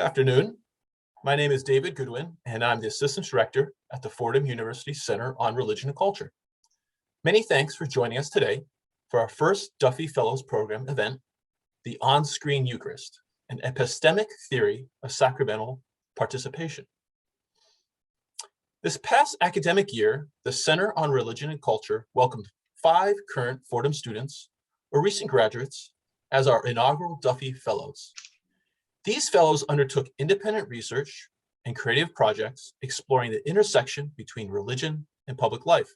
afternoon. My name is David Goodwin, and I'm the Assistant Director at the Fordham University Center on Religion and Culture. Many thanks for joining us today for our first Duffy Fellows Program event, the Onscreen Eucharist, an epistemic theory of sacramental participation. This past academic year, the Center on Religion and Culture welcomed 5 current Fordham students or recent graduates as our inaugural Duffy Fellows. These fellows undertook independent research and creative projects exploring the intersection between religion and public life.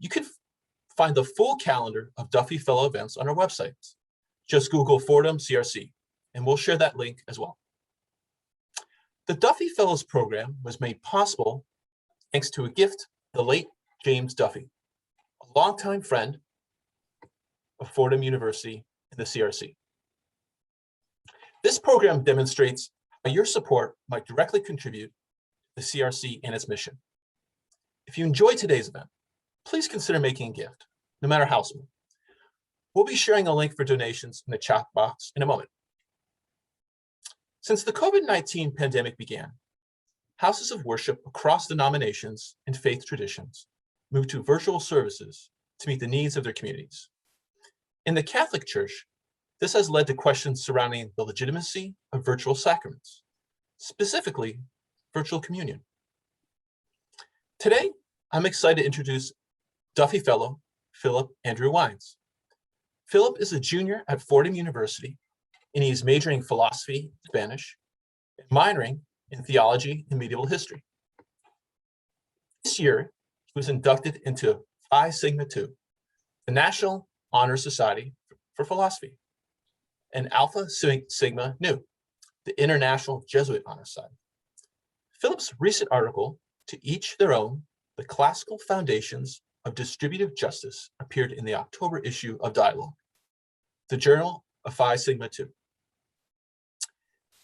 You can find the full calendar of Duffy Fellow events on our website. Just Google Fordham CRC, and we'll share that link as well. The Duffy Fellows program was made possible thanks to a gift of the late James Duffy, a longtime friend of Fordham University and the CRC. This program demonstrates how your support might directly contribute to the CRC and its mission. If you enjoyed today's event, please consider making a gift, no matter how small. We'll be sharing a link for donations in the chat box in a moment. Since the COVID-19 pandemic began, houses of worship across denominations and faith traditions moved to virtual services to meet the needs of their communities. In the Catholic Church, this has led to questions surrounding the legitimacy of virtual sacraments, specifically virtual communion. Today, I'm excited to introduce Duffy Fellow, Philip Andrew Wines. Philip is a junior at Fordham University, and he's majoring in philosophy, Spanish, and minoring in theology and medieval history. This year, he was inducted into Phi Sigma II, the National Honor Society for Philosophy, and Alpha Sigma Nu, the International Jesuit Honor Society. Philip's recent article, To Each Their Own, The Classical Foundations of Distributive Justice, appeared in the October issue of Dialogue, the Journal of Phi Sigma II.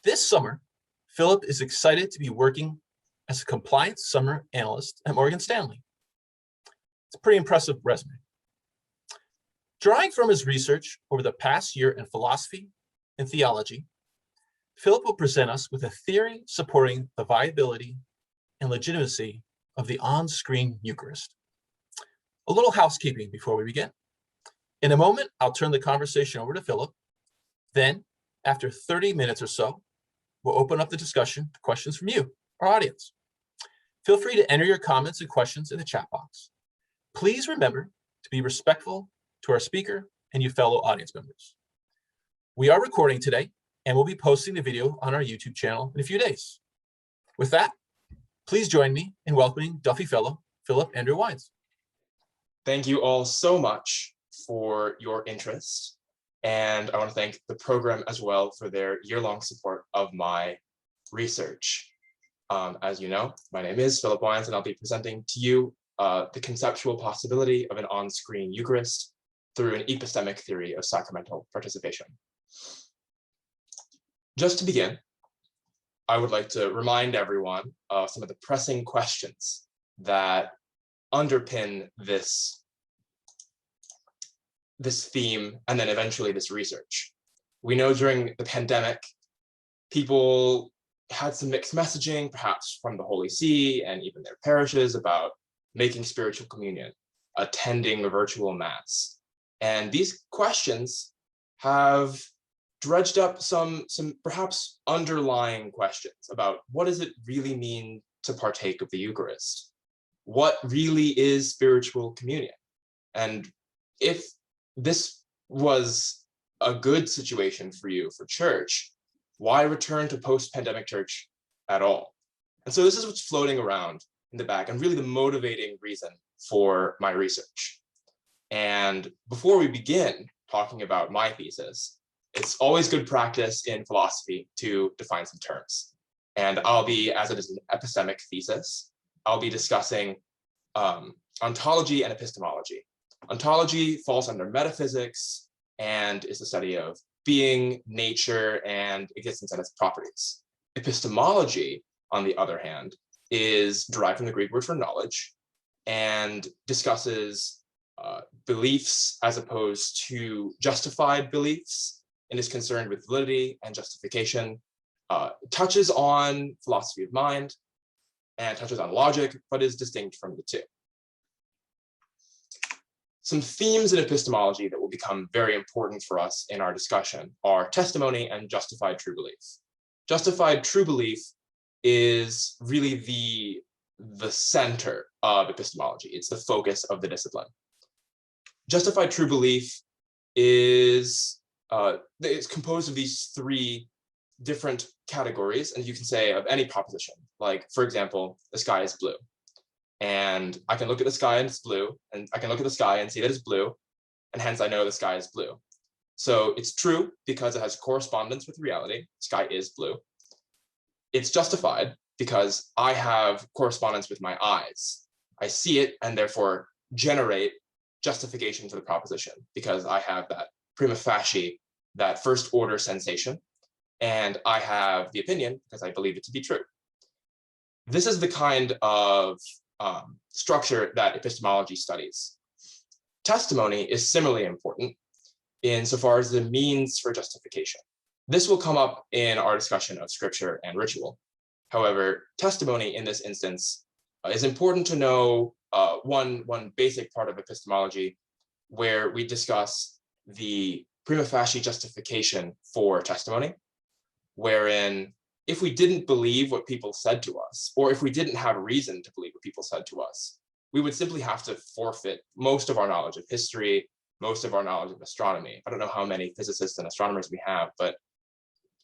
This summer, Philip is excited to be working as a compliance summer analyst at Morgan Stanley. It's a pretty impressive resume. Drawing from his research over the past year in philosophy and theology, Philip will present us with a theory supporting the viability and legitimacy of the on-screen Eucharist. A little housekeeping before we begin. In a moment, I'll turn the conversation over to Philip. Then, after 30 minutes or so, we'll open up the discussion to questions from you, our audience. Feel free to enter your comments and questions in the chat box. Please remember to be respectful to our speaker and you fellow audience members. We are recording today and we'll be posting the video on our YouTube channel in a few days. With that, please join me in welcoming Duffy Fellow, Philip Andrew Wines. Thank you all so much for your interest. And I want to thank the program as well for their year-long support of my research. As you know, my name is Philip Wines, and I'll be presenting to you the conceptual possibility of an on-screen Eucharist through an epistemic theory of sacramental participation. Just to begin, I would like to remind everyone of some of the pressing questions that underpin this theme and then eventually this research. We know during the pandemic, people had some mixed messaging, perhaps from the Holy See and even their parishes, about making spiritual communion, attending a virtual mass. And these questions have dredged up some perhaps underlying questions about what does it really mean to partake of the Eucharist? What really is spiritual communion? And if this was a good situation for you for church, why return to post-pandemic church at all? And so this is what's floating around in the back and really the motivating reason for my research. And before we begin talking about my thesis, it's always good practice in philosophy to define some terms. And I'll be, as it is an epistemic thesis, I'll be discussing ontology and epistemology. Ontology falls under metaphysics and is the study of being, nature, and existence and its properties. Epistemology, on the other hand, is derived from the Greek word for knowledge and discusses beliefs as opposed to justified beliefs, and is concerned with validity and justification touches on philosophy of mind and touches on logic, but is distinct from the two. Some themes in epistemology that will become very important for us in our discussion are testimony and justified true belief. Justified true belief is really the center of epistemology. It's the focus of the discipline. Justified true belief is it's composed of these three different categories, and you can say of any proposition. Like, for example, the sky is blue. And I can look at the sky and it's blue, and I can look at the sky and see that it's blue, and hence I know the sky is blue. So it's true because it has correspondence with reality. Sky is blue. It's justified because I have correspondence with my eyes. I see it and therefore generate justification to the proposition because I have that prima facie, that first order sensation, and I have the opinion because I believe it to be true. This is the kind of structure that epistemology studies. Testimony is similarly important insofar as the means for justification. This will come up in our discussion of scripture and ritual. However, testimony in this instance is important to know one basic part of epistemology where we discuss the prima facie justification for testimony, wherein if we didn't believe what people said to us, or if we didn't have reason to believe what people said to us, we would simply have to forfeit most of our knowledge of history, most of our knowledge of astronomy. I don't know how many physicists and astronomers we have, but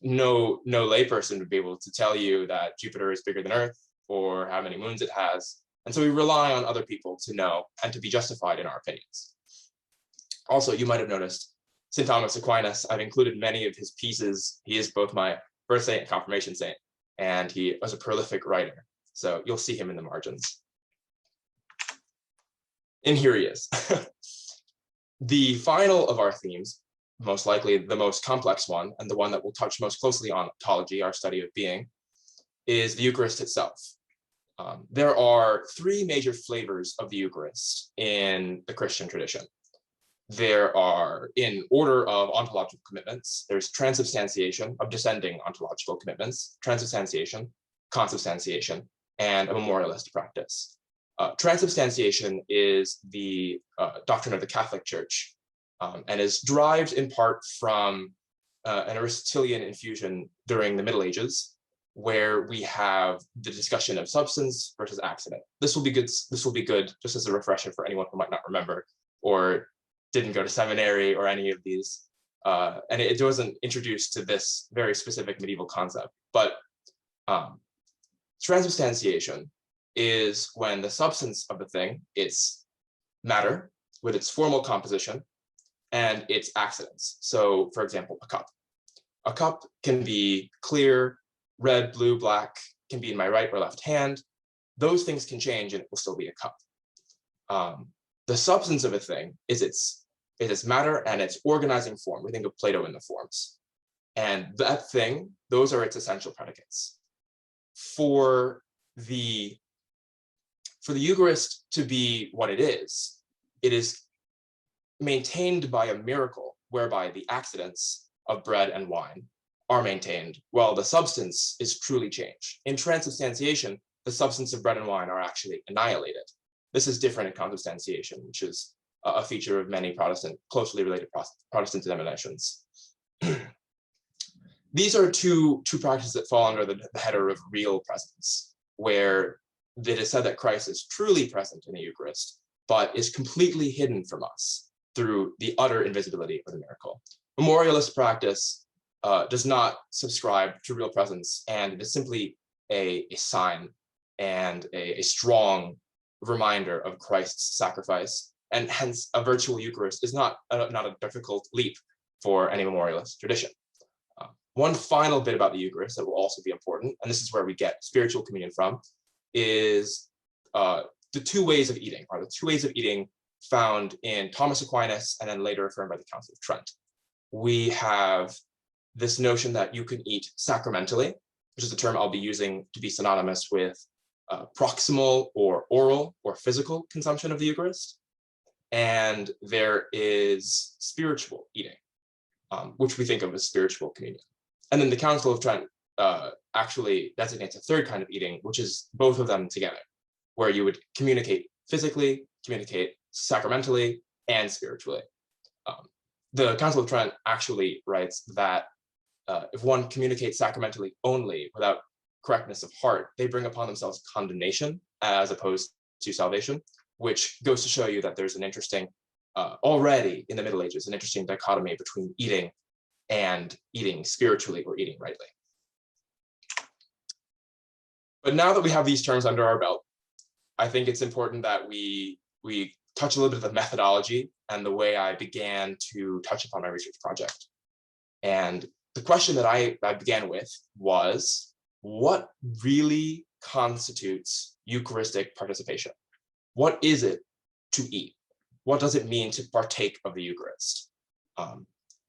no layperson would be able to tell you that Jupiter is bigger than Earth or how many moons it has. And so we rely on other people to know and to be justified in our opinions. Also, you might have noticed St. Thomas Aquinas, I've included many of his pieces. He is both my birth saint and confirmation saint, and he was a prolific writer. So you'll see him in the margins. And here he is. The final of our themes, most likely the most complex one, and the one that will touch most closely on ontology, our study of being, is the Eucharist itself. There are three major flavors of the Eucharist in the Christian tradition. There are, in order of ontological commitments, there's transubstantiation of descending ontological commitments, transubstantiation, consubstantiation, and a memorialist practice. Transubstantiation is the doctrine of the Catholic Church and is derived in part from an Aristotelian infusion during the Middle Ages, where we have the discussion of substance versus accident. This will be good. This will be good just as a refresher for anyone who might not remember or didn't go to seminary or any of these. And it wasn't introduced to this very specific medieval concept. But transubstantiation is when the substance of the thing, its matter with its formal composition and its accidents. So, for example, a cup. A cup can be clear, red, blue, black, can be in my right or left hand. Those things can change and it will still be a cup. The substance of a thing is its matter and its organizing form. We think of Plato in the forms. And that thing, those are its essential predicates. For the Eucharist to be what it is maintained by a miracle whereby the accidents of bread and wine are maintained while the substance is truly changed. In transubstantiation, the substance of bread and wine are actually annihilated. This is different in consubstantiation, which is a feature of many closely related Protestant denominations. These are two practices that fall under the header of real presence, where it is said that Christ is truly present in the Eucharist, but is completely hidden from us through the utter invisibility of the miracle. Memorialist practice does not subscribe to real presence, and it is simply a sign and a strong reminder of Christ's sacrifice, and hence a virtual Eucharist is not a difficult leap for any memorialist tradition. One final bit about the Eucharist that will also be important, and this is where we get spiritual communion from, is the two ways of eating, or the two ways of eating found in Thomas Aquinas and then later affirmed by the Council of Trent. We have this notion that you can eat sacramentally, which is a term I'll be using to be synonymous with proximal or oral or physical consumption of the Eucharist. And there is spiritual eating, which we think of as spiritual communion. And then the Council of Trent actually designates a third kind of eating, which is both of them together, where you would communicate physically, communicate sacramentally, and spiritually. The Council of Trent actually writes that if one communicates sacramentally only without correctness of heart, they bring upon themselves condemnation as opposed to salvation, which goes to show you that there's an interesting, already in the Middle Ages, an interesting dichotomy between eating and eating spiritually or eating rightly. But now that we have these terms under our belt, I think it's important that we touch a little bit of the methodology and the way I began to touch upon my research project. And the question that I began with was, what really constitutes Eucharistic participation? What is it to eat? What does it mean to partake of the Eucharist?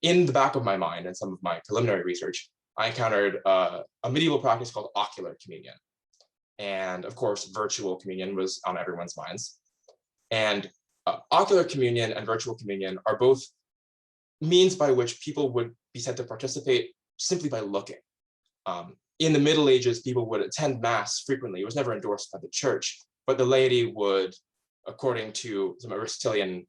In the back of my mind and some of my preliminary research, I encountered a medieval practice called ocular communion. And of course, virtual communion was on everyone's minds. And ocular communion and virtual communion are both means by which people would be said to participate simply by looking. In the Middle Ages, people would attend Mass frequently. It was never endorsed by the church, but the laity would, according to some Aristotelian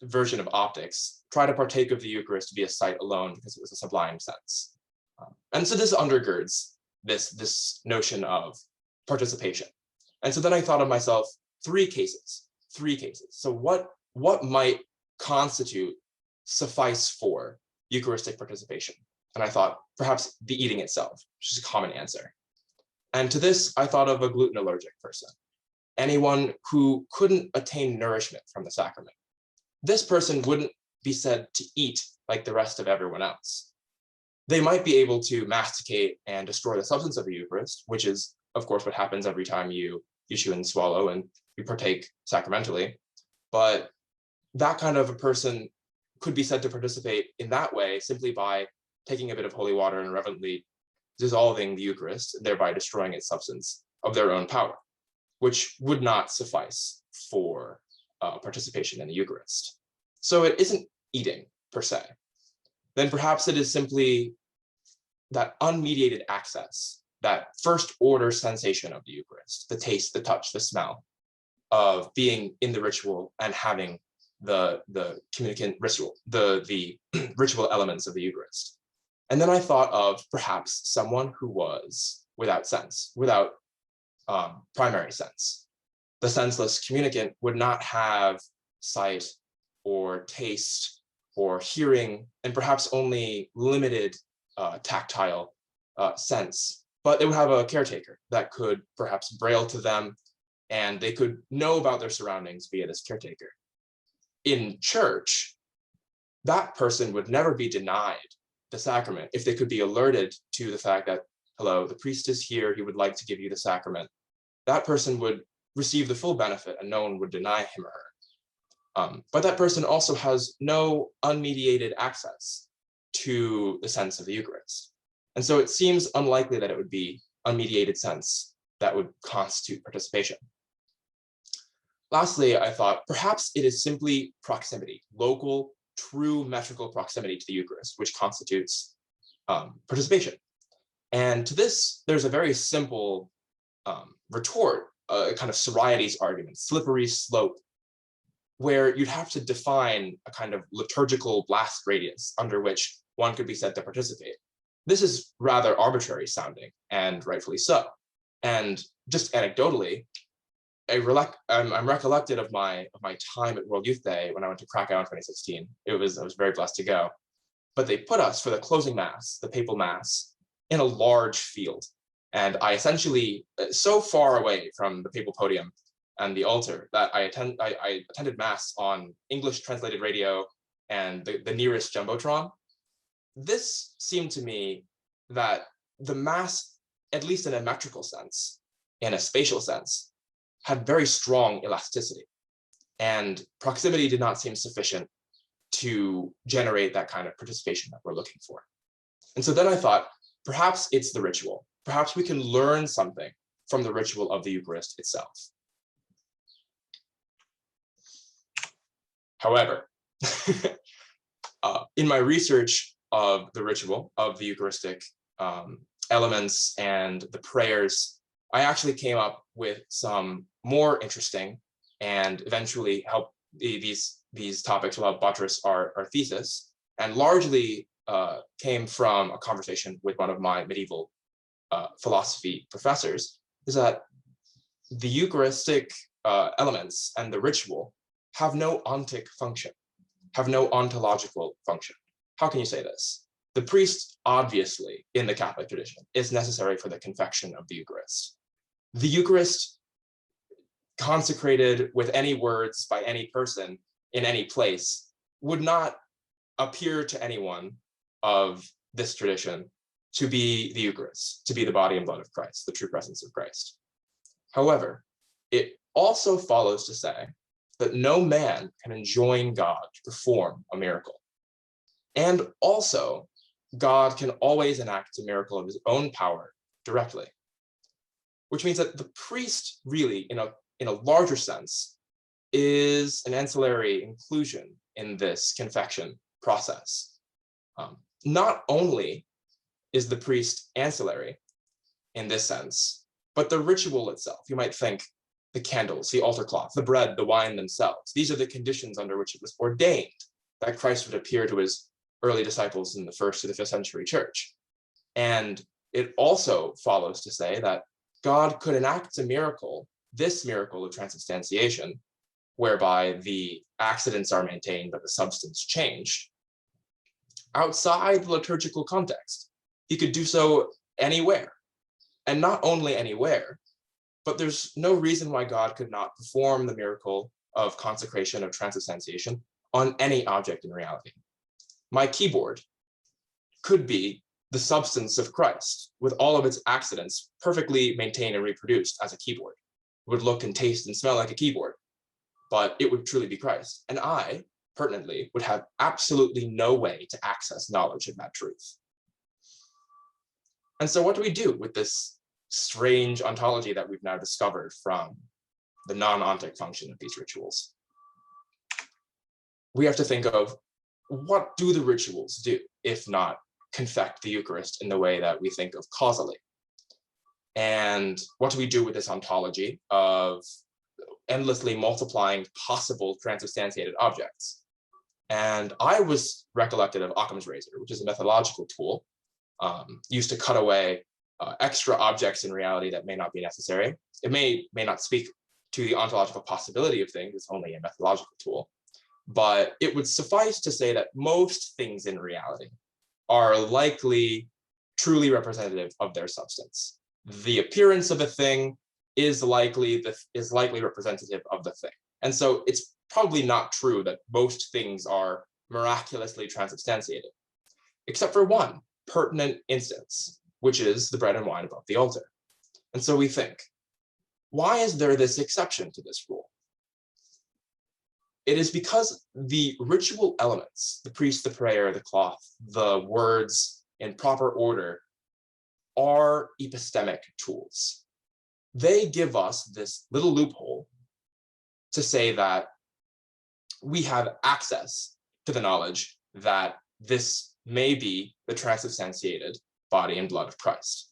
version of optics, try to partake of the Eucharist via sight alone because it was a sublime sense. And so this undergirds this notion of participation. And so then I thought of myself, three cases. So what might constitute suffice for Eucharistic participation? And I thought perhaps the eating itself, which is a common answer. And to this, I thought of a gluten allergic person, anyone who couldn't attain nourishment from the sacrament. This person wouldn't be said to eat like the rest of everyone else. They might be able to masticate and destroy the substance of the Eucharist, which is, of course, what happens every time you chew and swallow and you partake sacramentally. But that kind of a person could be said to participate in that way simply by taking a bit of holy water and reverently dissolving the Eucharist, thereby destroying its substance of their own power, which would not suffice for participation in the Eucharist. So it isn't eating per se. Then perhaps it is simply that unmediated access, that first order sensation of the Eucharist, the taste, the touch, the smell of being in the ritual and having the communicant ritual, the ritual elements of the Eucharist. And then I thought of perhaps someone who was without sense, without primary sense. The senseless communicant would not have sight or taste or hearing, and perhaps only limited tactile sense, but they would have a caretaker that could perhaps braille to them, and they could know about their surroundings via this caretaker. In church, that person would never be denied the sacrament if they could be alerted to the fact that, hello, the priest is here, he would like to give you the sacrament. That person would receive the full benefit and no one would deny him or her. But that person also has no unmediated access to the sense of the Eucharist. And so it seems unlikely that it would be unmediated sense that would constitute participation. Lastly, I thought perhaps it is simply proximity, local, true metrical proximity to the Eucharist, which constitutes participation. And to this, there's a very simple retort, a kind of Sorites argument, slippery slope, where you'd have to define a kind of liturgical blast radius under which one could be said to participate. This is rather arbitrary sounding, and rightfully so. And just anecdotally, I'm recollected of my time at World Youth Day when I went to Krakow in 2016. I was very blessed to go. But they put us for the closing mass, the papal mass, in a large field. And I essentially, so far away from the papal podium and the altar that I attended mass on English translated radio and the nearest jumbotron. This seemed to me that the mass, at least in a metrical sense, in a spatial sense, had very strong elasticity, and proximity did not seem sufficient to generate that kind of participation that we're looking for. And so then I thought, perhaps it's the ritual. Perhaps we can learn something from the ritual of the Eucharist itself. However, in my research of the ritual of the Eucharistic elements and the prayers, I actually came up with some more interesting and eventually help these topics will help buttress our thesis, and largely came from a conversation with one of my medieval philosophy professors, is that the Eucharistic elements and the ritual have no ontic function, have no ontological function. How can you say this? The priest, obviously, in the Catholic tradition, is necessary for the confection of the Eucharist. The Eucharist, consecrated with any words by any person in any place, would not appear to anyone of this tradition to be the Eucharist, to be the body and blood of Christ, the true presence of Christ. However, it also follows to say that no man can enjoin God to perform a miracle. And also, God can always enact a miracle of his own power directly, which means that the priest really, in a larger sense, is an ancillary inclusion in this confection process. Not only is the priest ancillary in this sense, but the ritual itself, you might think the candles, the altar cloth, the bread, the wine themselves, these are the conditions under which it was ordained that Christ would appear to his early disciples in the 1st to the 5th century church. And it also follows to say that God could enact a miracle, this miracle of transubstantiation, whereby the accidents are maintained but the substance changed, outside the liturgical context. He could do so anywhere, and not only anywhere, but there's no reason why God could not perform the miracle of consecration, of transubstantiation, on any object in reality. My keyboard could be the substance of Christ, with all of its accidents perfectly maintained and reproduced as a keyboard. It would look and taste and smell like a keyboard, but it would truly be Christ. And I, pertinently, would have absolutely no way to access knowledge of that truth. And so what do we do with this strange ontology that we've now discovered from the non-ontic function of these rituals? We have to think of, what do the rituals do, if not confect the Eucharist in the way that we think of causally? And what do we do with this ontology of endlessly multiplying possible transubstantiated objects? And I was recollected of Occam's razor, which is a methodological tool used to cut away extra objects in reality that may not be necessary. It may not speak to the ontological possibility of things, it's only a methodological tool. But it would suffice to say that most things in reality are likely truly representative of their substance. The appearance of a thing is likely representative of the thing. And so it's probably not true that most things are miraculously transubstantiated, except for one pertinent instance, which is the bread and wine above the altar. And so we think, why is there this exception to this rule? It is because the ritual elements, the priest, the prayer, the cloth, the words in proper order, are epistemic tools. They give us this little loophole to say that we have access to the knowledge that this may be the transubstantiated body and blood of Christ.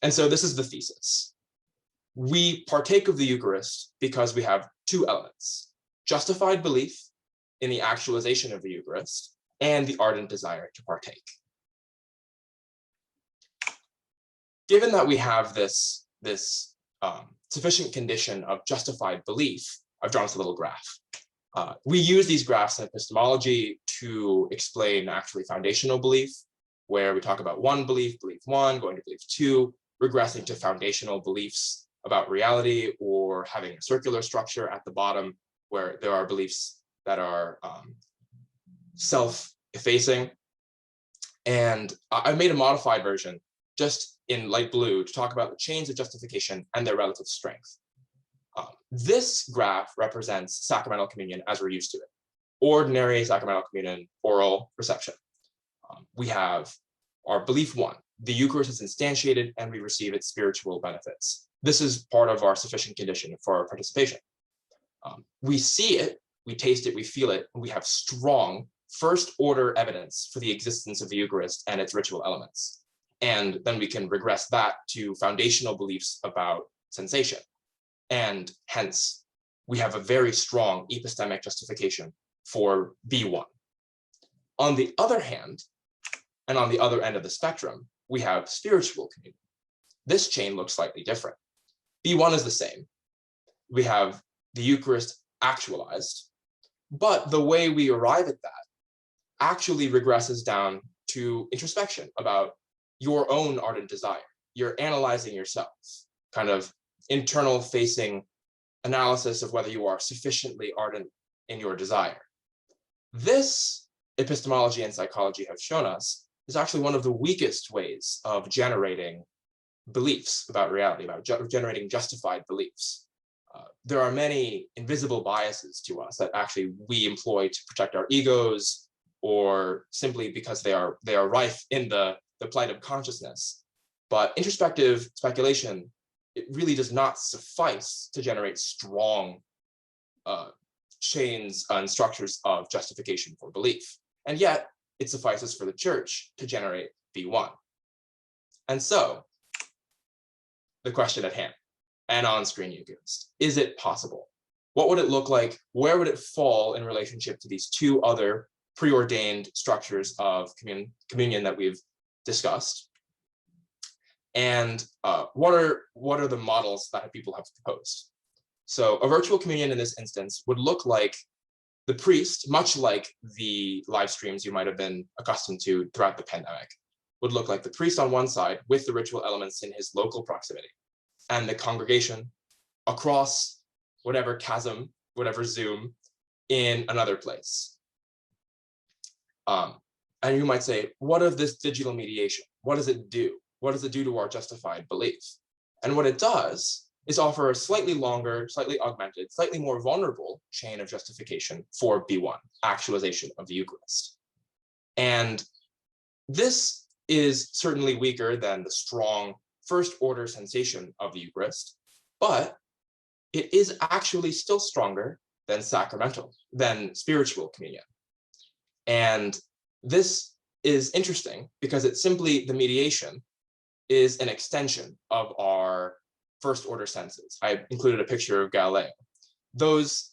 And so this is the thesis. We partake of the Eucharist because we have two elements: justified belief in the actualization of the Eucharist and the ardent desire to partake. Given that we have this sufficient condition of justified belief, I've drawn this little graph. We use these graphs in epistemology to explain actually foundational belief, where we talk about one belief, belief one, going to belief two, regressing to foundational beliefs about reality, or having a circular structure at the bottom where there are beliefs that are self-effacing. And I made a modified version just in light blue to talk about the chains of justification and their relative strength. This graph represents sacramental communion as we're used to it. Ordinary sacramental communion, oral reception. We have our belief one: the Eucharist is instantiated and we receive its spiritual benefits. This is part of our sufficient condition for our participation. We see it, we taste it, we feel it, and we have strong first order evidence for the existence of the Eucharist and its ritual elements. And then we can regress that to foundational beliefs about sensation. And hence, we have a very strong epistemic justification for B1. On the other hand, and on the other end of the spectrum, we have spiritual communion. This chain looks slightly different. B1 is the same. We have the Eucharist actualized, but the way we arrive at that actually regresses down to introspection about your own ardent desire. You're analyzing yourself, kind of internal facing analysis of whether you are sufficiently ardent in your desire. This, epistemology and psychology have shown us, is actually one of the weakest ways of generating beliefs about reality, about generating justified beliefs. There are many invisible biases to us that actually we employ to protect our egos, or simply because they are rife in the plight of consciousness. But introspective speculation, it really does not suffice to generate strong chains and structures of justification for belief. And yet, it suffices for the church to generate B1. And so, the question at hand, an on-screen Eucharist. Is it possible? What would it look like? Where would it fall in relationship to these two other preordained structures of communion that we've discussed? And what are the models that people have proposed? So a virtual communion in this instance would look like the priest, much like the live streams you might have been accustomed to throughout the pandemic, would look like the priest on one side with the ritual elements in his local proximity, and the congregation across whatever chasm, whatever Zoom, in another place. And you might say, what of this digital mediation? What does it do? What does it do to our justified belief? And what it does is offer a slightly longer, slightly augmented, slightly more vulnerable chain of justification for B1, actualization of the Eucharist. And this is certainly weaker than the strong first order sensation of the Eucharist, but it is actually still stronger than sacramental, than spiritual communion. And this is interesting because it's simply the mediation is an extension of our first order senses. I included a picture of Galileo. Those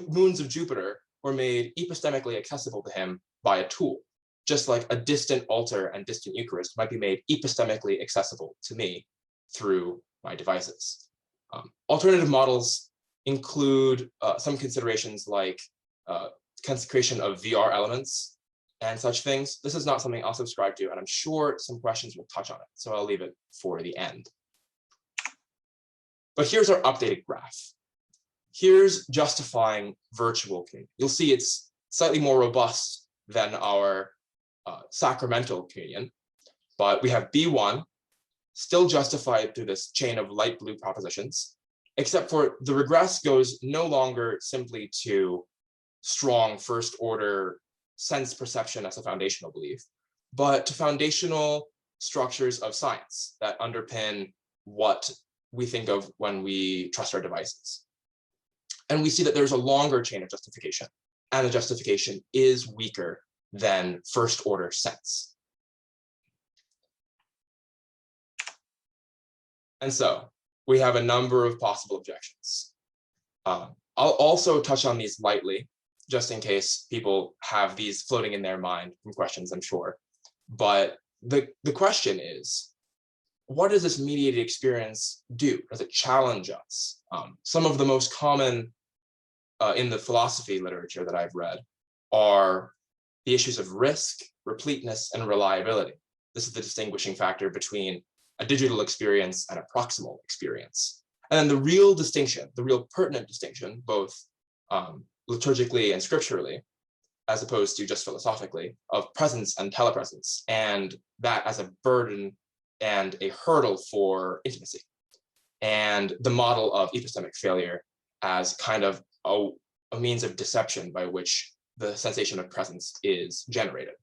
moons of Jupiter were made epistemically accessible to him by a tool, just like a distant altar and distant Eucharist might be made epistemically accessible to me through my devices. Alternative models include some considerations like consecration of VR elements and such things. This is not something I'll subscribe to, and I'm sure some questions will touch on it, so I'll leave it for the end. But here's our updated graph. Here's justifying virtual communion. You'll see it's slightly more robust than our sacramental communion, but we have B1 still justified through this chain of light blue propositions, except for the regress goes no longer simply to strong first order sense perception as a foundational belief, but to foundational structures of science that underpin what we think of when we trust our devices. And we see that there's a longer chain of justification, and the justification is weaker than first order sense. And so we have a number of possible objections. I'll also touch on these lightly, just in case people have these floating in their mind from questions, I'm sure. But the question is, what does this mediated experience do? Does it challenge us? Some of the most common in the philosophy literature that I've read are the issues of risk, repleteness, and reliability. This is the distinguishing factor between a digital experience and a proximal experience. And then the real distinction, the real pertinent distinction, both liturgically and scripturally, as opposed to just philosophically, of presence and telepresence, and that as a burden and a hurdle for intimacy, and the model of epistemic failure as kind of a means of deception by which the sensation of presence is generated.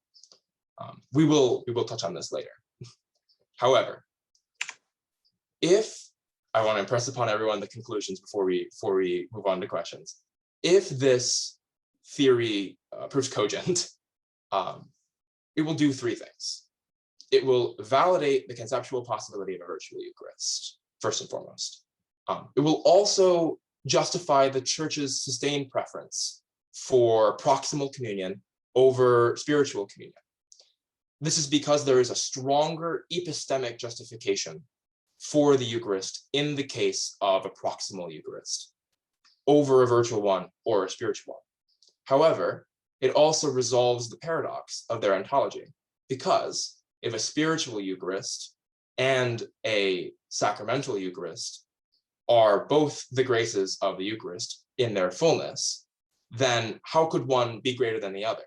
We will touch on this later. However, if I want to impress upon everyone the conclusions before we move on to questions, if this theory proves cogent, it will do three things. it will validate the conceptual possibility of a virtual Eucharist, first and foremost. It will also justify the church's sustained preference for proximal communion over spiritual communion. This is because there is a stronger epistemic justification for the Eucharist in the case of a proximal Eucharist over a virtual one or a spiritual one. However, it also resolves the paradox of their ontology, because if a spiritual Eucharist and a sacramental Eucharist are both the graces of the Eucharist in their fullness, then how could one be greater than the other?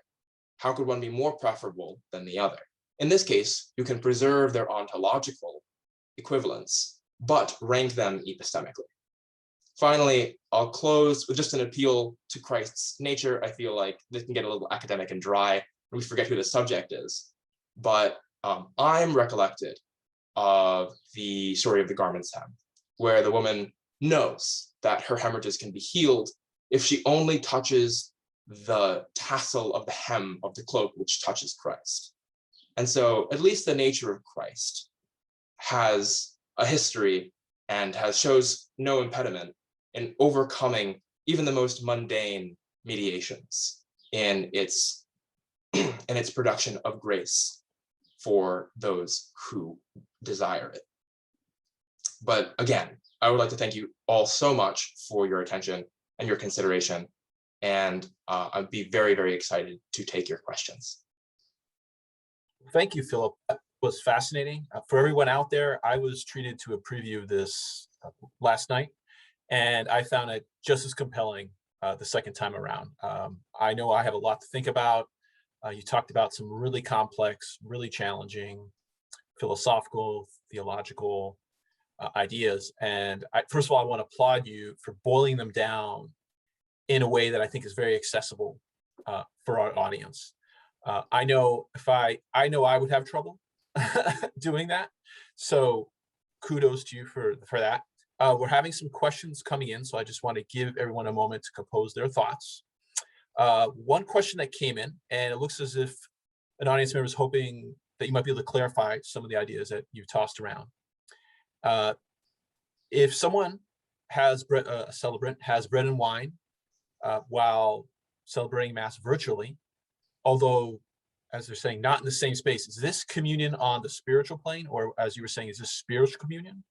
How could one be more preferable than the other? In this case, you can preserve their ontological equivalence, but rank them epistemically. Finally, I'll close with just an appeal to Christ's nature. I feel like this can get a little academic and dry, and we forget who the subject is. But I'm recollected of the story of the garment's hem, where the woman knows that her hemorrhages can be healed if she only touches the tassel of the hem of the cloak, which touches Christ. And so at least the nature of Christ has a history and shows no impediment in overcoming even the most mundane mediations in its production of grace for those who desire it. But again, I would like to thank you all so much for your attention and your consideration, and I'd be very, very excited to take your questions. Thank you, Philip. That was fascinating. For everyone out there, I was treated to a preview of this last night, and I found it just as compelling the second time around. I know I have a lot to think about. You talked about some really complex, really challenging philosophical, theological ideas. And first of all, I want to applaud you for boiling them down in a way that I think is very accessible for our audience. I know I would have trouble doing that. So kudos to you for that. We're having some questions coming in, so I just want to give everyone a moment to compose their thoughts. One question that came in, and it looks as if an audience member is hoping that you might be able to clarify some of the ideas that you've tossed around. If someone has a celebrant has bread and wine while celebrating Mass virtually, although, as they're saying, not in the same space, is this communion on the spiritual plane, or as you were saying, is this spiritual communion?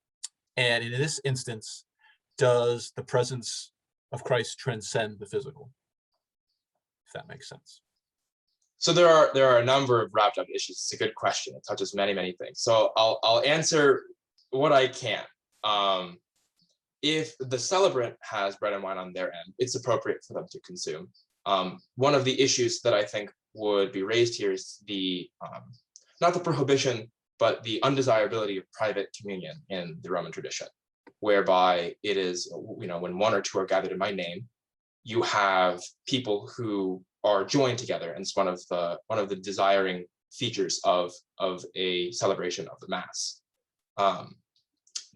And in this instance, does the presence of Christ transcend the physical? If that makes sense. So there are a number of wrapped up issues. It's a good question. It touches many, many things. So I'll answer what I can. If the celebrant has bread and wine on their end, it's appropriate for them to consume. One of the issues that I think would be raised here is the not the prohibition, but the undesirability of private communion in the Roman tradition, whereby it is, when one or two are gathered in my name, you have people who are joined together, and it's one of the desiring features of a celebration of the Mass.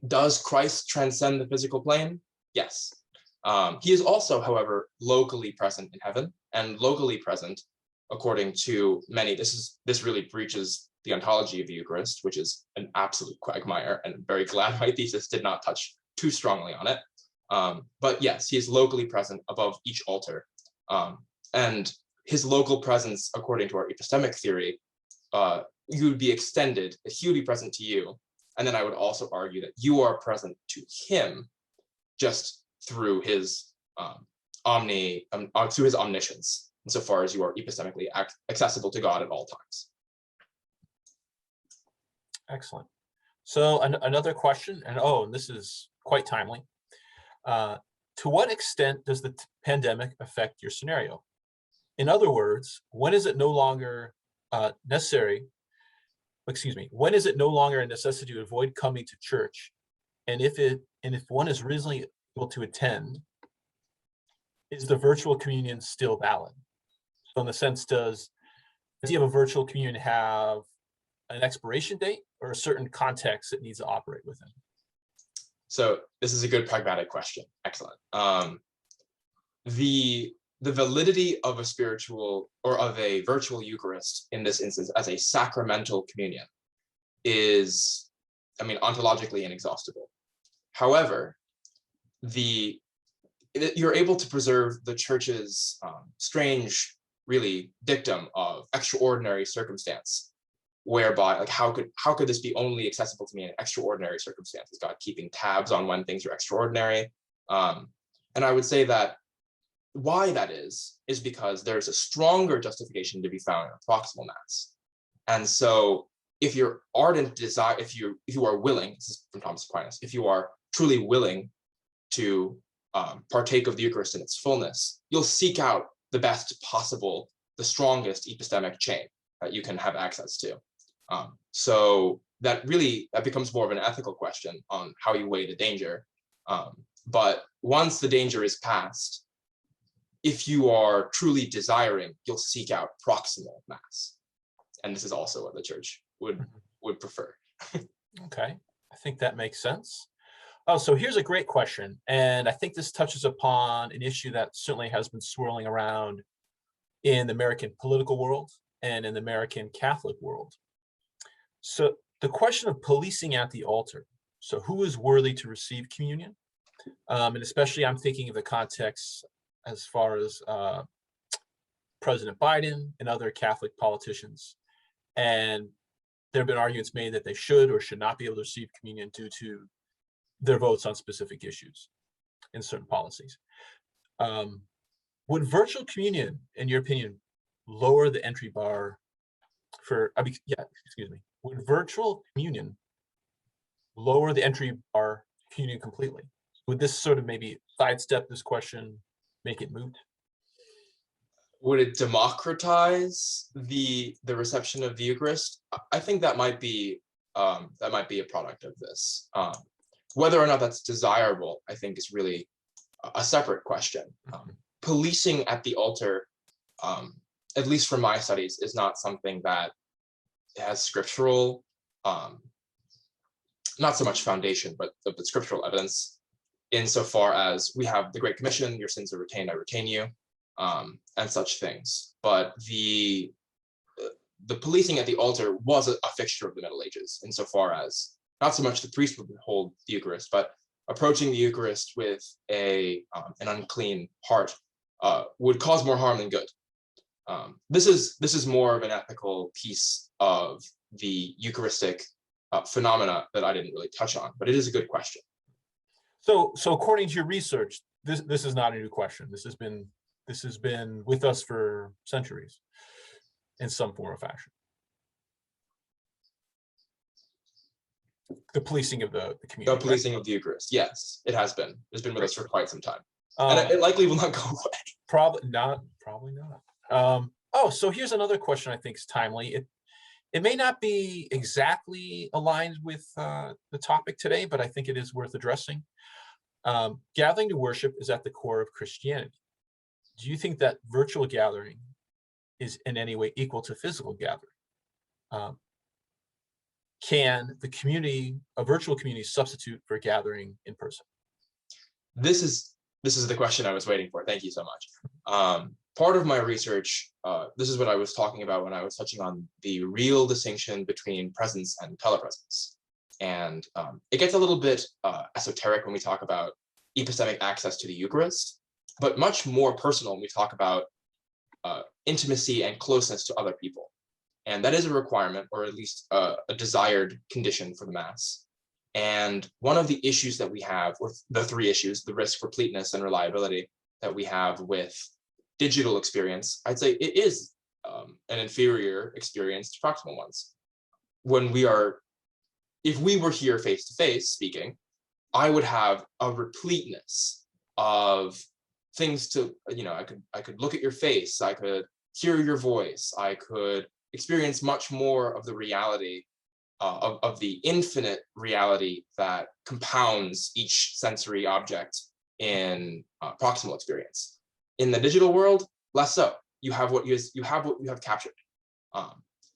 Does Christ transcend the physical plane? Yes. He is also, however, locally present in heaven, and locally present, according to many. This really breaches the ontology of the Eucharist, which is an absolute quagmire, and I'm very glad my thesis did not touch too strongly on it. But yes, he is locally present above each altar. And his local presence, according to our epistemic theory, you would be extended, he would be present to you. And then I would also argue that you are present to him just through his through his omniscience, insofar as you are epistemically accessible to God at all times. Excellent. So another question, and this is quite timely. To what extent does the pandemic affect your scenario? In other words, when is it no longer when is it no longer a necessity to avoid coming to church? And if one is reasonably able to attend, is the virtual communion still valid? So in the sense, does the idea of a virtual communion have an expiration date or a certain context it needs to operate within? So this is a good pragmatic question. Excellent. The validity of a spiritual or of a virtual Eucharist in this instance as a sacramental communion is, I mean, ontologically inexhaustible. However, you're able to preserve the church's strange, really, dictum of extraordinary circumstance, whereby, like, how could this be only accessible to me in extraordinary circumstances? God keeping tabs on when things are extraordinary. And I would say that why that is because there's a stronger justification to be found in a proximal mass. And so if your ardent desire, if you are willing, this is from Thomas Aquinas, if you are truly willing to partake of the Eucharist in its fullness, you'll seek out the best possible, the strongest epistemic chain that you can have access to. So that becomes more of an ethical question on how you weigh the danger. But once the danger is past, if you are truly desiring, you'll seek out proximal mass. And this is also what the church would prefer. Okay, I think that makes sense. Oh, so here's a great question. And I think this touches upon an issue that certainly has been swirling around in the American political world and in the American Catholic world. So the question of policing at the altar. So who is worthy to receive communion? And especially I'm thinking of the context as far as President Biden and other Catholic politicians. And there have been arguments made that they should or should not be able to receive communion due to their votes on specific issues in certain policies. Would virtual communion, in your opinion, lower the entry bar for, would virtual communion lower the entry bar for communion completely? Would this sort of maybe sidestep this question, make it moot? Would it democratize the reception of the Eucharist? I think that might be a product of this. Whether or not that's desirable, I think, is really a separate question. Policing at the altar, at least from my studies, is not something that has scriptural, not so much foundation, but scriptural evidence, insofar as we have the Great Commission, your sins are retained, I retain you, and such things. But the policing at the altar was a fixture of the Middle Ages, insofar as not so much the priest would hold the Eucharist, but approaching the Eucharist with an unclean heart would cause more harm than good. This is more of an ethical piece of the Eucharistic phenomena that I didn't really touch on, but it is a good question. So according to your research, this is not a new question. This has been with us for centuries in some form or fashion. The policing of the community. The policing of the Eucharist, yes, it has been. It's been with us for quite some time. And it likely will not go away. Probably not. So here's another question I think is timely. It may not be exactly aligned with the topic today, but I think it is worth addressing. Gathering to worship is at the core of Christianity. Do you think that virtual gathering is in any way equal to physical gathering? Can a virtual community substitute for gathering in person? This is the question I was waiting for. Thank you so much. Part of my research, this is what I was talking about when I was touching on the real distinction between presence and telepresence. And it gets a little bit esoteric when we talk about epistemic access to the Eucharist, but much more personal when we talk about intimacy and closeness to other people. And that is a requirement, or at least a desired condition for the Mass. And one of the issues that we have, or the three issues, the risk, repleteness, and reliability that we have with digital experience, I'd say it is an inferior experience to proximal ones. If we were here face to face speaking, I would have a repleteness of things to, I could look at your face, I could hear your voice, I could experience much more of the reality of the infinite reality that compounds each sensory object in proximal experience. In the digital world, less so. You have what you have captured.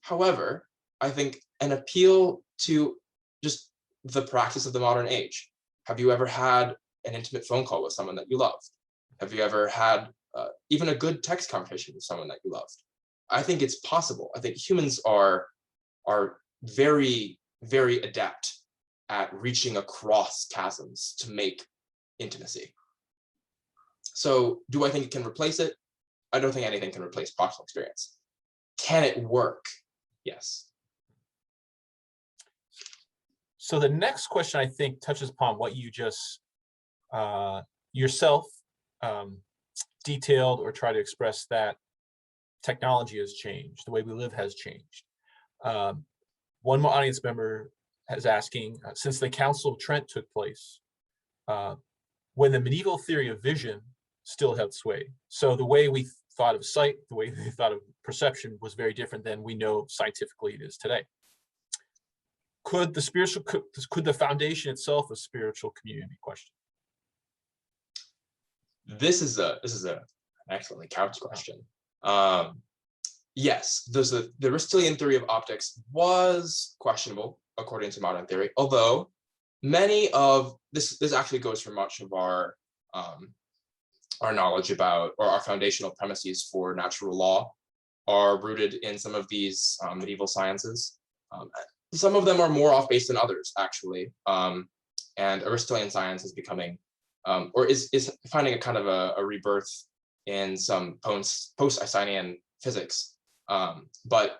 However, I think an appeal to just the practice of the modern age. Have you ever had an intimate phone call with someone that you loved? Have you ever had even a good text conversation with someone that you loved? I think it's possible. I think humans are very very adept at reaching across chasms to make intimacy. So do I think it can replace it? I don't think anything can replace proximal experience. Can it work? Yes. So the next question, I think, touches upon what you just yourself detailed or try to express, that technology has changed, the way we live has changed. One more audience member is asking, since the Council of Trent took place, when the medieval theory of vision still held sway. So the way we thought of sight, the way we thought of perception was very different than we know scientifically it is today. Could the foundation itself of spiritual communion be questioned? This is an excellently couched question. Yes, the Aristotelian theory of optics was questionable according to modern theory, although many of this actually goes for much of our knowledge about, or our foundational premises for natural law are rooted in some of these medieval sciences. Some of them are more off base than others, actually. And Aristotelian science is becoming, or is finding a kind of a rebirth in some post-Einsteinian physics. But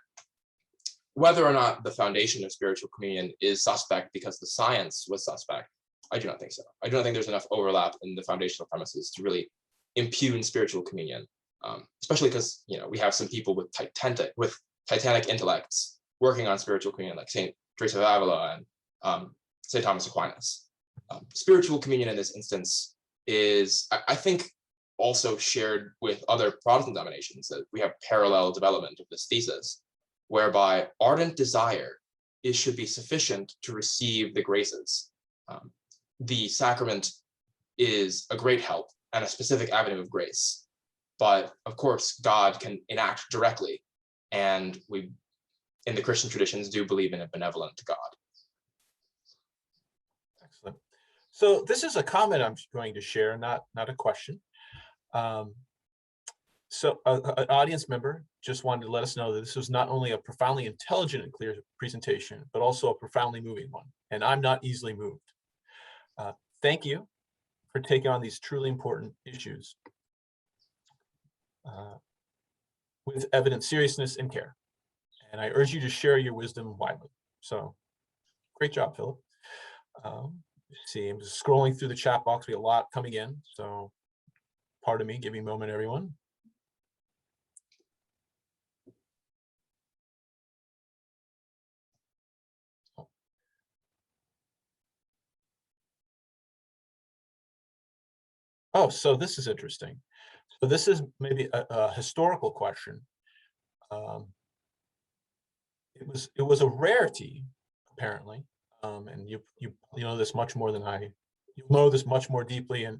whether or not the foundation of spiritual communion is suspect because the science was suspect, I do not think so. I do not think there's enough overlap in the foundational premises to really impugn spiritual communion, especially because we have some people with titanic intellects working on spiritual communion, like Saint Teresa of Avila and Saint Thomas Aquinas. Spiritual communion in this instance is, I think, also shared with other Protestant denominations, that we have parallel development of this thesis, whereby ardent desire should be sufficient to receive the graces. The sacrament is a great help and a specific avenue of grace, but of course God can enact directly, and we in the Christian traditions do believe in a benevolent God. Excellent. So this is a comment I'm going to share, not a question. So an audience member just wanted to let us know that this was not only a profoundly intelligent and clear presentation, but also a profoundly moving one. And I'm not easily moved. Thank you for taking on these truly important issues with evident seriousness and care. And I urge you to share your wisdom widely. So great job, Philip. See, I'm just scrolling through the chat box. We have a lot coming in. So pardon me, give me a moment, everyone. Oh, so this is interesting. So this is maybe a historical question. It was a rarity, apparently, and you know this much more than I. You know this much more deeply and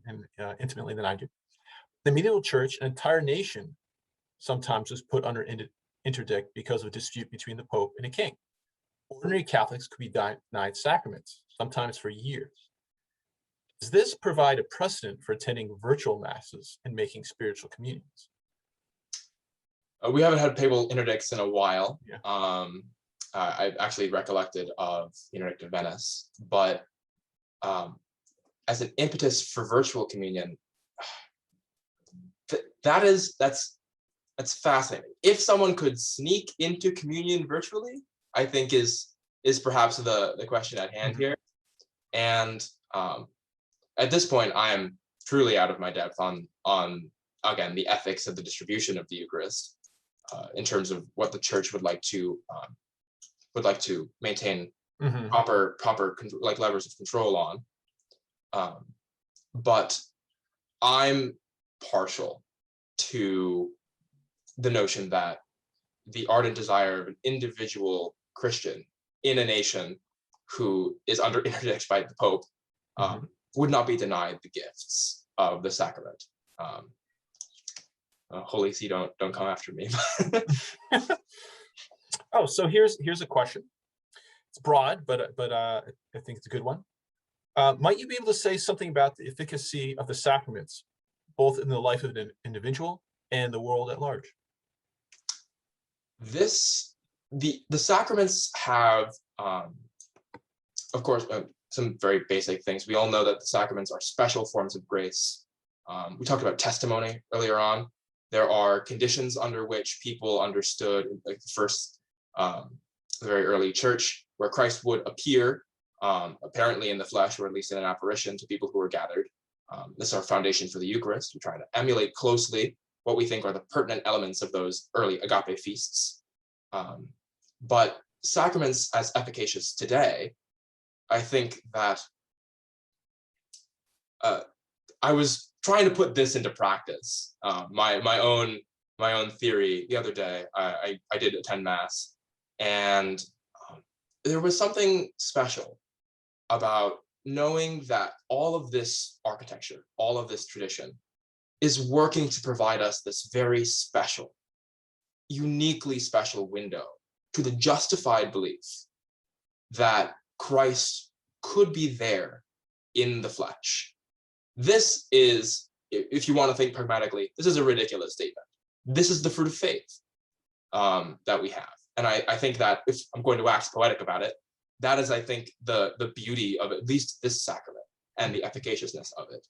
intimately than I do. The medieval church, an entire nation, sometimes was put under interdict because of a dispute between the Pope and a king. Ordinary Catholics could be denied sacraments, sometimes for years. Does this provide a precedent for attending virtual masses and making spiritual communions? We haven't had papal interdicts in a while. Yeah. I actually recollected of the interdict of Venice, but as an impetus for virtual communion, that's fascinating. If someone could sneak into communion virtually, I think is perhaps the question at hand here. And at this point, I am truly out of my depth on again the ethics of the distribution of the Eucharist in terms of what the Church would like to maintain proper like levers of control on. But I'm partial to the notion that the ardent desire of an individual Christian in a nation who is under interdict by the Pope would not be denied the gifts of the sacrament. Holy See, don't come after me. Oh, so here's a question. It's broad, but I think it's a good one. Might you be able to say something about the efficacy of the sacraments, both in the life of an individual and the world at large? The sacraments have of course, some very basic things. We all know that the sacraments are special forms of grace. We talked about testimony earlier on. There are conditions under which people understood, like the first, the very early church, where Christ would appear, apparently in the flesh, or at least in an apparition to people who were gathered. This is our foundation for the Eucharist. We're trying to emulate closely what we think are the pertinent elements of those early agape feasts. But sacraments as efficacious today, I think that I was trying to put this into practice. My own theory the other day. I did attend Mass, and there was something special about knowing that all of this architecture, all of this tradition, is working to provide us this very special, uniquely special window to the justified belief that Christ could be there in the flesh. This is, if you want to think pragmatically, this is a ridiculous statement. This is the fruit of faith that we have. And I think that, if I'm going to wax poetic about it, that is, I think, the beauty of at least this sacrament and the efficaciousness of it.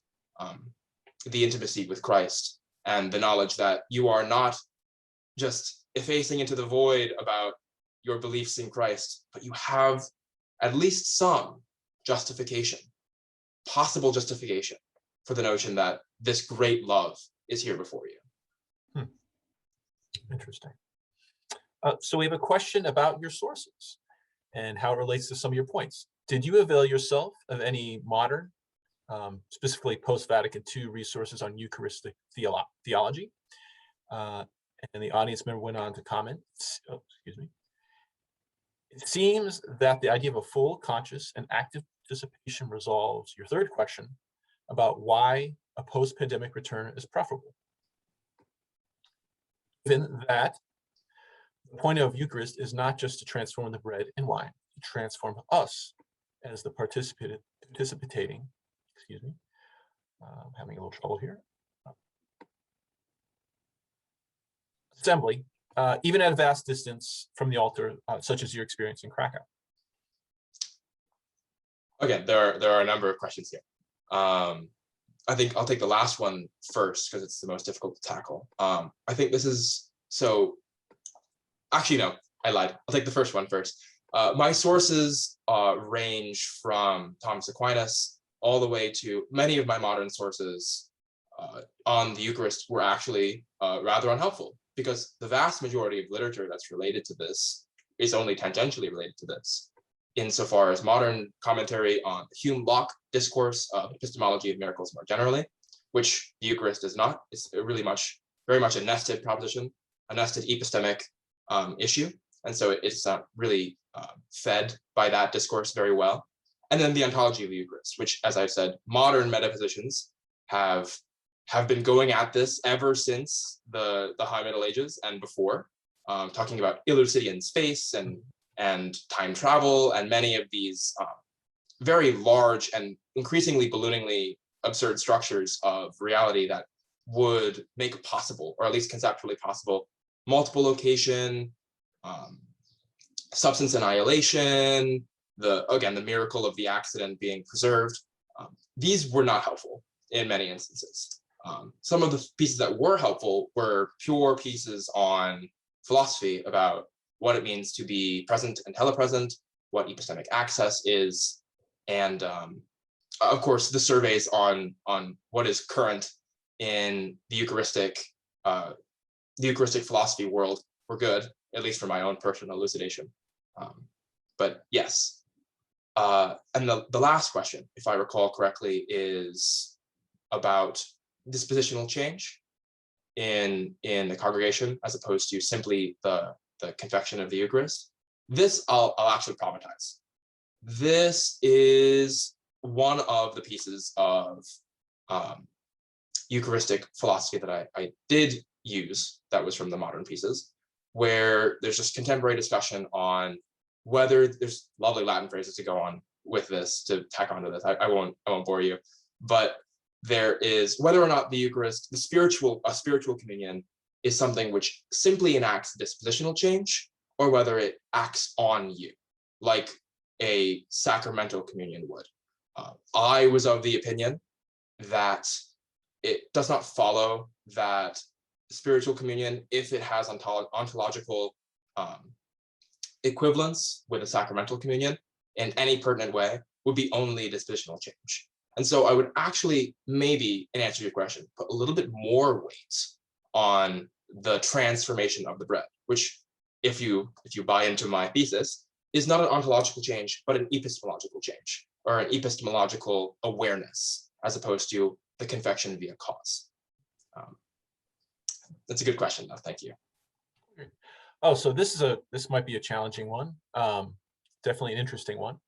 The intimacy with Christ and the knowledge that you are not just effacing into the void about your beliefs in Christ, but you have at least some justification, possible justification, for the notion that this great love is here before you. Interesting. So we have a question about your sources and how it relates to some of your points. Did you avail yourself of any modern, specifically post-Vatican II resources on Eucharistic theology? And the audience member went on to comment, It seems that the idea of a full, conscious, and active participation resolves your third question about why a post-pandemic return is preferable. Given that the point of Eucharist is not just to transform the bread and wine, to transform us as the participating, I'm having a little trouble here, assembly, even at a vast distance from the altar, such as your experience in Krakow. Again, there are a number of questions here. I think I'll take the last one first because it's the most difficult to tackle. I think this is, so actually, no, I lied. I'll take the first one first. My sources range from Thomas Aquinas all the way to many of my modern sources on the Eucharist were actually rather unhelpful, because the vast majority of literature that's related to this is only tangentially related to this, insofar as modern commentary on the Hume-Locke discourse of epistemology of miracles more generally, which the Eucharist is not. It's really very much a nested proposition, a nested epistemic issue. And so it's really fed by that discourse very well. And then the Ontology of the Eucharist, which, as I've said, modern metaphysicians have been going at this ever since the High Middle Ages and before, talking about Eleusinian space and time travel and many of these very large and increasingly ballooningly absurd structures of reality that would make possible, or at least conceptually possible, multiple location, substance annihilation, the miracle of the accident being preserved. These were not helpful in many instances. Some of the pieces that were helpful were pure pieces on philosophy about what it means to be present and telepresent, what epistemic access is, and of course the surveys on what is current in the Eucharistic philosophy world were good, at least for my own personal elucidation. But yes, and the last question, if I recall correctly, is about dispositional change in the congregation as opposed to simply the confection of the Eucharist. This I'll actually problematize. This is one of the pieces of Eucharistic philosophy that I did use that was from the modern pieces, where there's just contemporary discussion on whether there's lovely Latin phrases to go on with this, to tack onto this. I won't bore you, but there is whether or not the Eucharist, a spiritual communion, is something which simply enacts dispositional change, or whether it acts on you, like a sacramental communion would. I was of the opinion that it does not follow that spiritual communion, if it has ontological equivalence with a sacramental communion in any pertinent way, would be only dispositional change. And so I would actually, maybe, in answer to your question, put a little bit more weight on the transformation of the bread, which, if you buy into my thesis, is not an ontological change, but an epistemological change, or an epistemological awareness, as opposed to the confection via cause. That's a good question, though. Thank you. Oh, so this might be a challenging one. Definitely an interesting one.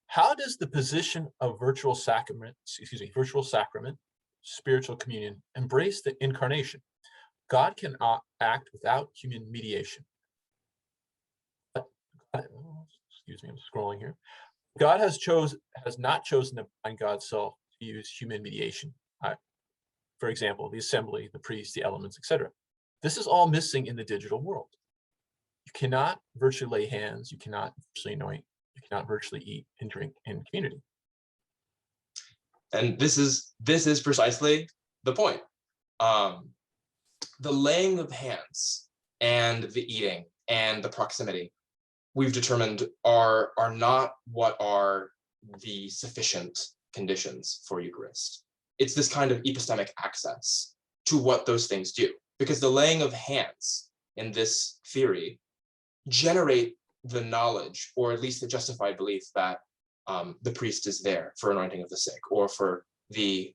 How does the position of virtual sacrament, spiritual communion, embrace the incarnation? God can act without human mediation. Excuse me, I'm scrolling here. God has not chosen to bind God's self to use human mediation. For example, the assembly, the priest, the elements, etc. This is all missing in the digital world. You cannot virtually lay hands. You cannot virtually anoint. You cannot virtually eat and drink in community. And this is precisely the point. The laying of hands and the eating and the proximity, we've determined are not what are the sufficient conditions for Eucharist. It's this kind of epistemic access to what those things do, because the laying of hands in this theory generate the knowledge, or at least the justified belief, that the priest is there for anointing of the sick, or for the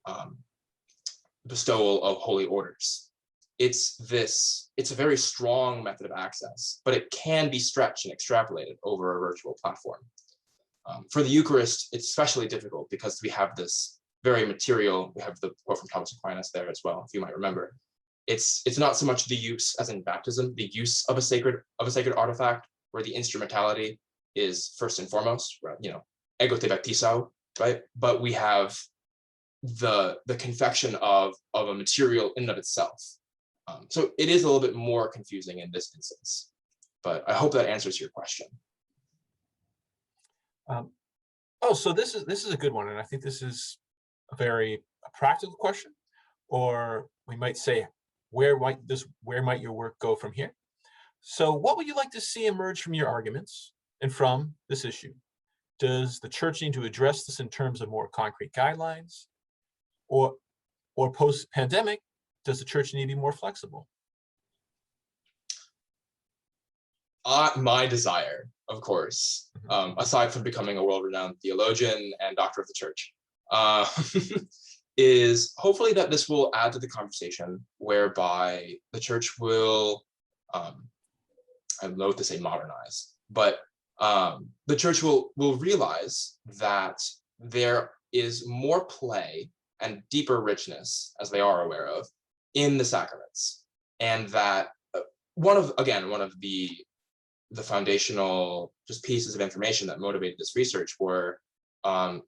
bestowal of holy orders. It's a very strong method of access, but it can be stretched and extrapolated over a virtual platform. For the Eucharist, it's especially difficult because we have this very material, we have the quote from Thomas Aquinas there as well, if you might remember. It's not so much the use, as in baptism, the use of a sacred artifact, where the instrumentality is first and foremost, ego te baptizo, right? But we have the confection of a material in and of itself. So it is a little bit more confusing in this instance, but I hope that answers your question. So this is a good one, and I think this is a very practical question, or we might say, where might your work go from here? So what would you like to see emerge from your arguments and from this issue? Does the church need to address this in terms of more concrete guidelines? Or post-pandemic, does the church need to be more flexible? My desire, of course, aside from becoming a world-renowned theologian and doctor of the church, is hopefully that this will add to the conversation whereby the church will, I loathe to say modernize, but the church will realize that there is more play and deeper richness, as they are aware of, in the sacraments, and that one of the foundational just pieces of information that motivated this research were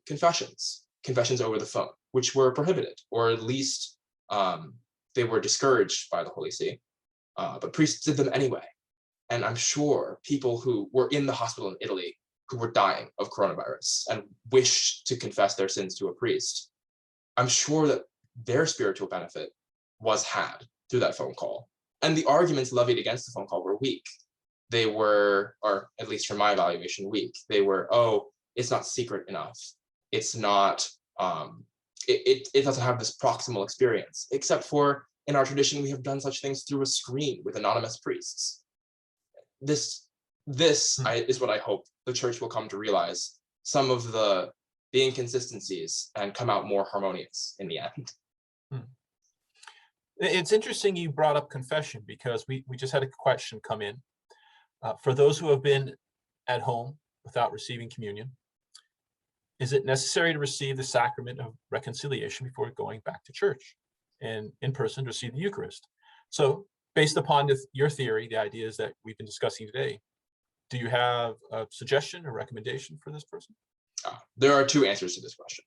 confessions over the phone, which were prohibited, or at least they were discouraged by the Holy See, but priests did them anyway. And I'm sure people who were in the hospital in Italy who were dying of coronavirus and wished to confess their sins to a priest, I'm sure that their spiritual benefit was had through that phone call. And the arguments levied against the phone call were weak. They were, or at least from my evaluation, weak. They were, it's not secret enough. It's not, it doesn't have this proximal experience, except for in our tradition, we have done such things through a screen with anonymous priests. This is what I hope the church will come to realize, some of the inconsistencies, and come out more harmonious in the end. It's interesting you brought up confession, because we just had a question come in. For those who have been at home without receiving communion, is it necessary to receive the sacrament of reconciliation before going back to church and in person to receive the Eucharist? So based upon your theory, the ideas that we've been discussing today, do you have a suggestion or recommendation for this person? There are two answers to this question.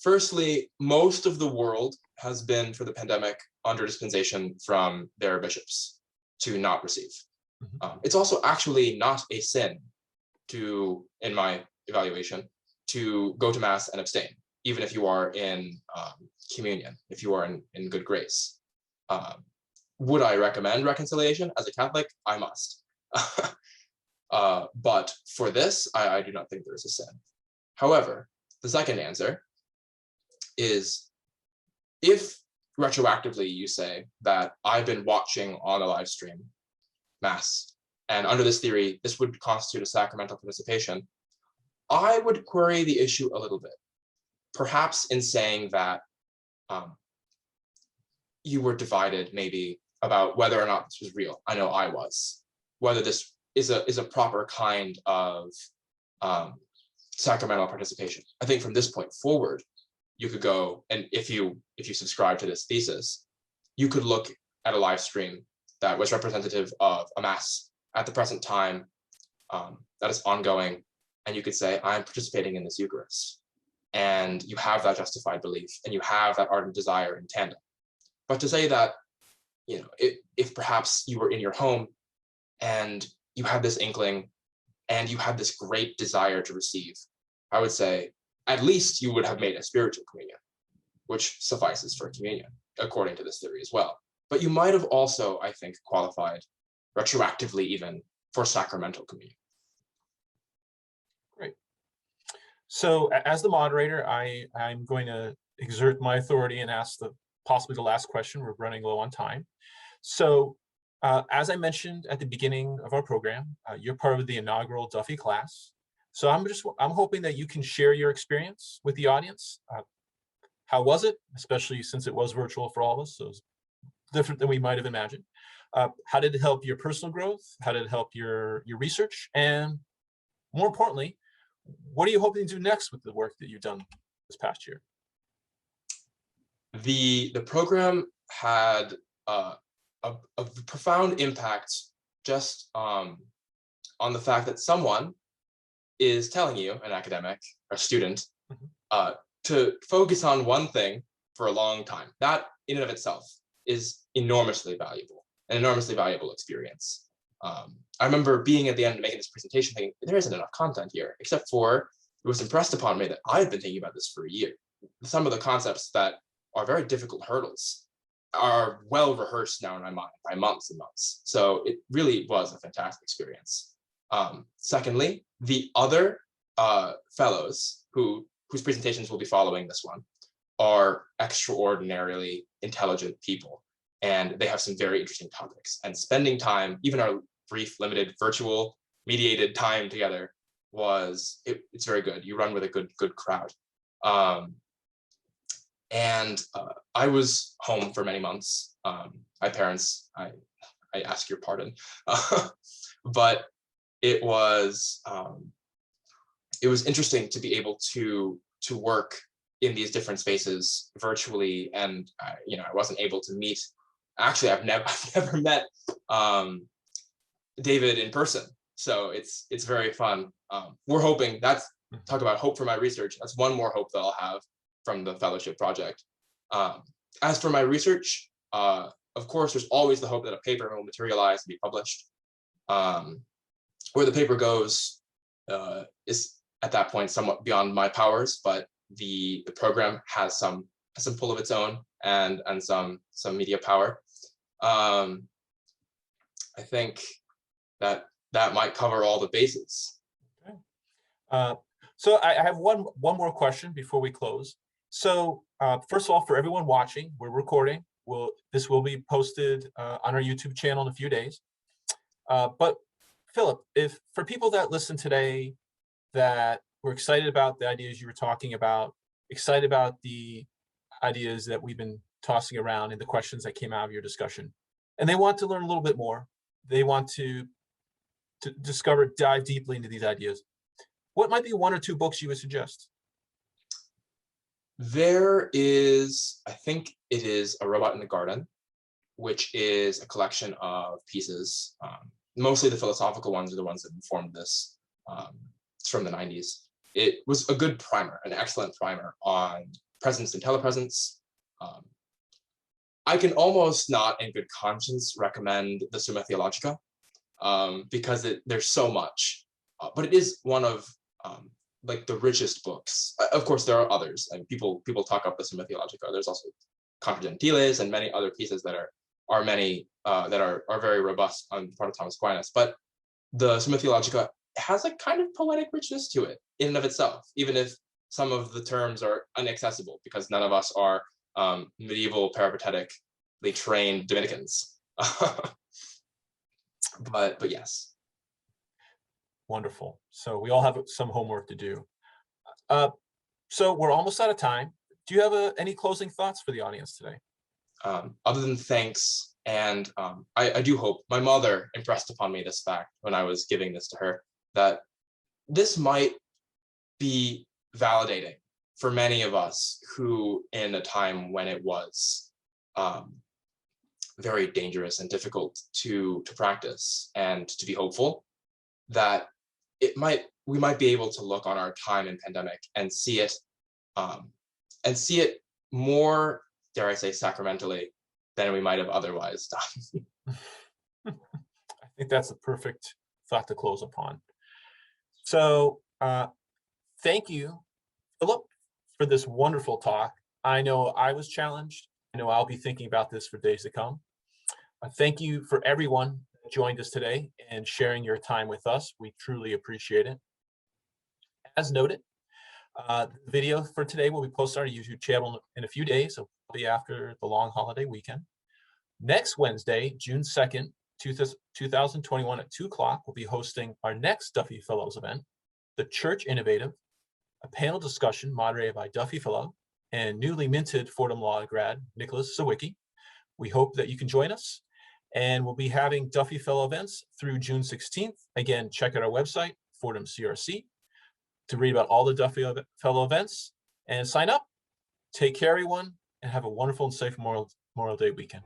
Firstly, most of the world has been, for the pandemic, under dispensation from their bishops to not receive. It's also actually not a sin to, in my evaluation, to go to Mass and abstain, even if you are in communion, if you are in good grace. Would I recommend reconciliation? As a Catholic, I must. But for this, I do not think there is a sin. However, the second answer is, if retroactively you say that I've been watching on a live stream Mass, and under this theory, this would constitute a sacramental participation, I would query the issue a little bit, perhaps in saying that you were divided maybe about whether or not this was real. I know I was. Whether this is a proper kind of sacramental participation. I think from this point forward, you could go, and if you subscribe to this thesis, you could look at a live stream that was representative of a Mass at the present time that is ongoing, and you could say, I'm participating in this Eucharist. And you have that justified belief, and you have that ardent desire in tandem. But to say that, if perhaps you were in your home and you had this inkling and you had this great desire to receive, I would say, at least you would have made a spiritual communion, which suffices for communion, according to this theory as well. But you might have also, I think, qualified retroactively even for sacramental communion. Great. So as the moderator, I'm going to exert my authority and ask possibly the last question. We're running low on time. So as I mentioned at the beginning of our program, you're part of the inaugural Duffy class. So I'm hoping that you can share your experience with the audience. How was it, especially since it was virtual for all of us, so it's different than we might have imagined. How did it help your personal growth? How did it help your research? And more importantly, what are you hoping to do next with the work that you've done this past year? The program had a profound impact just on the fact that someone is telling you, an academic or student, to focus on one thing for a long time. That in and of itself is enormously valuable, an enormously valuable experience. I remember being at the end making this presentation thinking, there isn't enough content here, except for it was impressed upon me that I had been thinking about this for a year. Some of the concepts that are very difficult hurdles are well rehearsed now in my mind by months and months. So it really was a fantastic experience. Secondly, the other fellows whose presentations will be following this one are extraordinarily intelligent people, and they have some very interesting topics. And spending time, even our brief, limited, virtual, mediated time together it's very good. You run with a good crowd. And I was home for many months. My parents, I ask your pardon, but it was interesting to be able to work in these different spaces virtually, and I wasn't able to meet. Actually, I've never met David in person, so it's very fun. We're hoping talk about hope for my research. That's one more hope that I'll have from the fellowship project. As for my research, of course, there's always the hope that a paper will materialize and be published. Where the paper goes is at that point somewhat beyond my powers, but the program has some pull of its own and some media power. I think that might cover all the bases. Okay. So I have one more question before we close. So first of all, for everyone watching, we're recording. This will be posted on our YouTube channel in a few days. But Philip, if for people that listen today that were excited about the ideas you were talking about, excited about the ideas that we've been tossing around and the questions that came out of your discussion, and they want to learn a little bit more, they want to dive deeply into these ideas, what might be one or two books you would suggest? There is, I think it is A Robot in the Garden, which is a collection of pieces. Mostly the philosophical ones are the ones that informed this. It's from the 90s. It was a good primer, an excellent primer on presence and telepresence. I can almost not in good conscience recommend the Summa Theologica because there's so much. but it is one of like the richest books. Of course, there are others, and people talk up the Summa Theologica. There's also Contra Gentiles and many other pieces that are very robust on the part of Thomas Aquinas. But the Summa Theologica has a kind of poetic richness to it in and of itself, even if some of the terms are inaccessible because none of us are medieval peripatetically trained Dominicans. but yes. Wonderful. So we all have some homework to do. So we're almost out of time. Do you have any closing thoughts for the audience today? Other than thanks, and I do hope, my mother impressed upon me this fact when I was giving this to her, that this might be validating for many of us who, in a time when it was very dangerous and difficult to practice and to be hopeful, that we might be able to look on our time in pandemic and see it more, dare I say, sacramentally than we might have otherwise done. I think that's a perfect thought to close upon. So thank you, Philip, for this wonderful talk. I know I was challenged. I know I'll be thinking about this for days to come. Thank you for everyone who joined us today and sharing your time with us. We truly appreciate it. As noted, the video for today will be posted on our YouTube channel in a few days, so probably after the long holiday weekend. Next Wednesday, June 2nd, 2021 at 2 o'clock, we'll be hosting our next Duffy Fellows event, The Church Innovative, a panel discussion moderated by Duffy Fellow and newly minted Fordham Law grad, Nicholas Sawicki. We hope that you can join us, and we'll be having Duffy Fellow events through June 16th. Again, check out our website, Fordham CRC, to read about all the Duffy Fellow events and sign up. Take care, everyone, and have a wonderful and safe Memorial Day weekend.